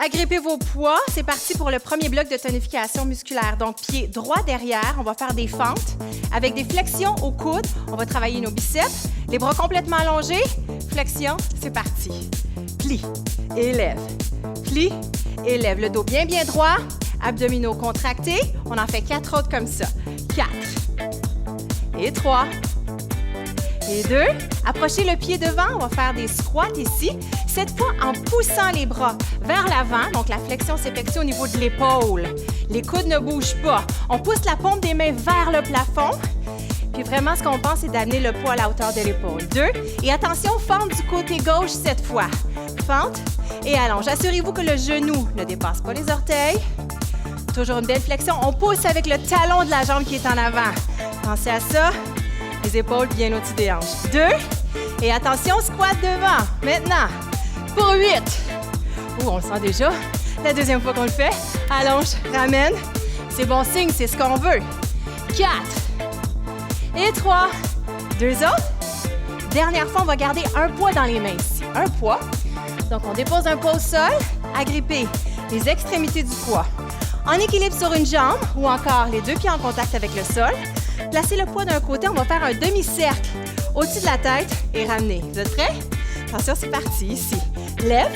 Agrippez vos poids. C'est parti pour le premier bloc de tonification musculaire. Donc, pied droit derrière. On va faire des fentes avec des flexions au coude. On va travailler nos biceps. Les bras complètement allongés. Flexion, c'est parti. Plie, élève. Plie, élève. Le dos bien, bien droit. Abdominaux contractés. On en fait 4 autres comme ça. 4. Et 3. Et 2. Approchez le pied devant. On va faire des squats ici. Cette fois, en poussant les bras vers l'avant. Donc, la flexion s'effectue au niveau de l'épaule. Les coudes ne bougent pas. On pousse la paume des mains vers le plafond. Puis vraiment, ce qu'on pense, c'est d'amener le poids à la hauteur de l'épaule. 2. Et attention, fente du côté gauche cette fois. Fente et allonge. Assurez-vous que le genou ne dépasse pas les orteils. Toujours une belle flexion. On pousse avec le talon de la jambe qui est en avant. Pensez à ça. Les épaules bien au-dessus des hanches. 2. Et attention, squat devant. Maintenant, pour 8. Ouh, on le sent déjà. La deuxième fois qu'on le fait. Allonge, ramène. C'est bon signe, c'est ce qu'on veut. 4. Et 3. 2 autres. Dernière fois, on va garder un poids dans les mains ici. Un poids. Donc, on dépose un poids au sol. Agrippez les extrémités du poids. En équilibre sur une jambe ou encore les deux pieds en contact avec le sol. Placez le poids d'un côté. On va faire un demi-cercle au-dessus de la tête et ramenez. Vous êtes prêts? Attention, c'est parti. Ici. Lève,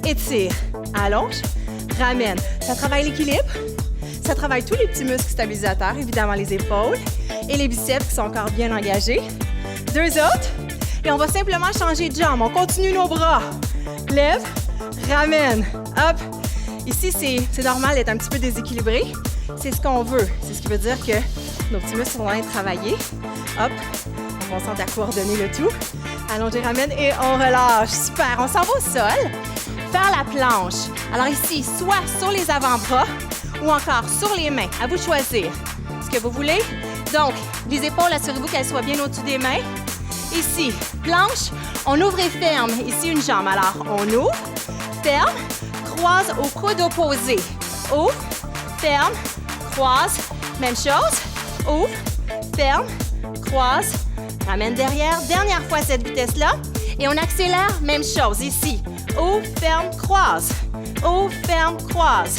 étire, allonge, ramène. Ça travaille l'équilibre. Ça travaille tous les petits muscles stabilisateurs, évidemment les épaules et les biceps qui sont encore bien engagés. 2 autres. Et on va simplement changer de jambe. On continue nos bras. Lève, ramène. Hop. Ici, c'est normal d'être un petit peu déséquilibré. C'est ce qu'on veut. C'est ce qui veut dire que nos petits muscles sont en train de travailler. Hop. On se concentre à coordonner le tout. Allongez, ramène et on relâche. Super. On s'en va au sol. Faire la planche. Alors ici, soit sur les avant-bras ou encore sur les mains. À vous de choisir ce que vous voulez. Donc, les épaules, assurez-vous qu'elles soient bien au-dessus des mains. Ici, planche, on ouvre et ferme. Ici, une jambe. Alors, on ouvre, ferme, croise au coude opposé. Ouvre, ferme, croise. Même chose. Ouvre, ferme, croise. Ramène derrière. Dernière fois cette vitesse-là. Et on accélère. Même chose ici. Ouvre, ferme, croise. Ouvre, ferme, croise.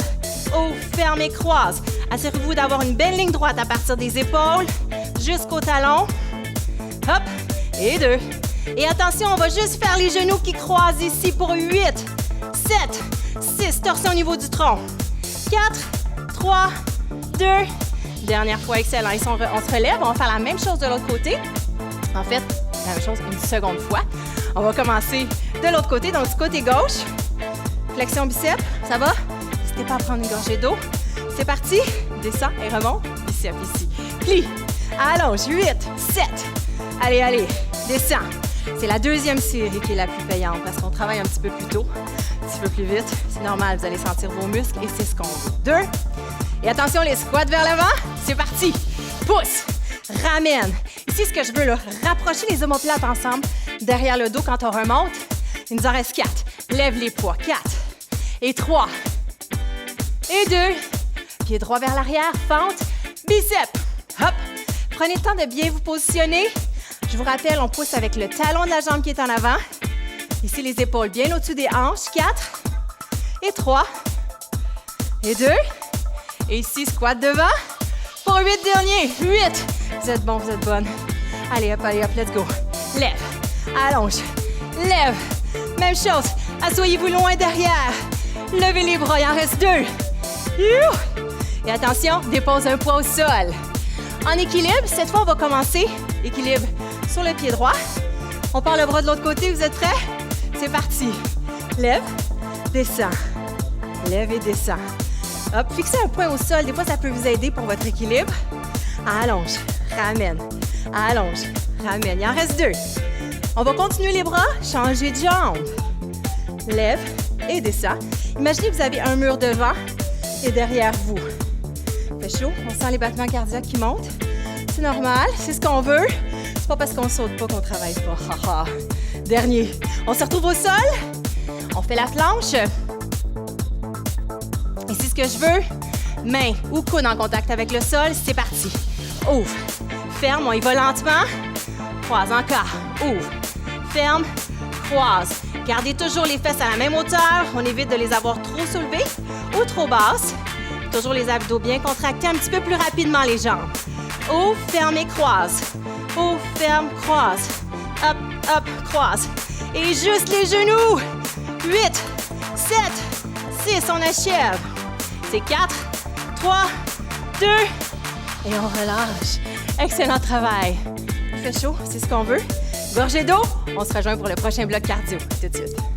Ouvre, ferme et croise. Assurez-vous d'avoir une belle ligne droite à partir des épaules jusqu'au talon. Hop. Et 2. Et attention, on va juste faire les genoux qui croisent ici pour 8, 7, 6. Torsion au niveau du tronc. 4, 3, 2. Dernière fois, excellent. Ici, on se relève. On va faire la même chose de l'autre côté. En fait, la même chose une seconde fois. On va commencer de l'autre côté, donc du côté gauche. Flexion biceps, ça va? N'hésitez pas à prendre une gorgée d'eau. C'est parti. Descends et remonte. Biceps ici. Plie. Allonge. 8, 7. Allez, allez. Descends. C'est la deuxième série qui est la plus payante parce qu'on travaille un petit peu plus tôt, un petit peu plus vite. C'est normal, vous allez sentir vos muscles et c'est ce qu'on veut. 2. Et attention, les squats vers l'avant. C'est parti. Pousse. Ramène. Ici, ce que je veux, là, rapprocher les omoplates ensemble derrière le dos quand on remonte. Il nous en reste 4. Lève les poids. 4. Et 3. Et 2. Pied droit vers l'arrière. Fente. Biceps. Hop. Prenez le temps de bien vous positionner. Je vous rappelle, on pousse avec le talon de la jambe qui est en avant. Ici, les épaules bien au-dessus des hanches. 4. Et 3. Et 2. Et ici, squat devant. Pour 8 derniers. 8. Vous êtes bon, vous êtes bonne. Allez, hop, let's go. Lève. Allonge. Lève. Même chose. Asseyez-vous loin derrière. Levez les bras, il en reste 2. Et attention, dépose un poids au sol. En équilibre, cette fois, on va commencer. Équilibre sur le pied droit. On part le bras de l'autre côté, vous êtes prêts? C'est parti. Lève, descends. Lève et descends. Hop, fixez un point au sol. Des fois, ça peut vous aider pour votre équilibre. Allonge, ramène. Allonge, ramène. Il en reste 2. On va continuer les bras, changer de jambe. Lève et descends. Imaginez que vous avez un mur devant et derrière vous. Fait chaud, on sent les battements cardiaques qui montent. C'est normal, c'est ce qu'on veut. C'est pas parce qu'on saute pas qu'on travaille pas. Dernier. On se retrouve au sol. On fait la planche. Ici, ce que je veux, main ou coude en contact avec le sol. C'est parti. Ouvre. Ferme, on y va lentement. Croise encore. Ouvre. Ferme. croise. Gardez toujours les fesses à la même hauteur. On évite de les avoir trop soulevées ou trop basses. Toujours les abdos bien contractés, un petit peu plus rapidement les jambes. Ouvre, ferme et croise. Ouvre, ferme, croise. Up, up, croise. Et juste les genoux. 8, 7, 6, on achève. C'est 4, 3, 2, et on relâche. Excellent travail. Il fait chaud, c'est ce qu'on veut. Gorgée d'eau, on se rejoint pour le prochain bloc cardio. Tout de suite.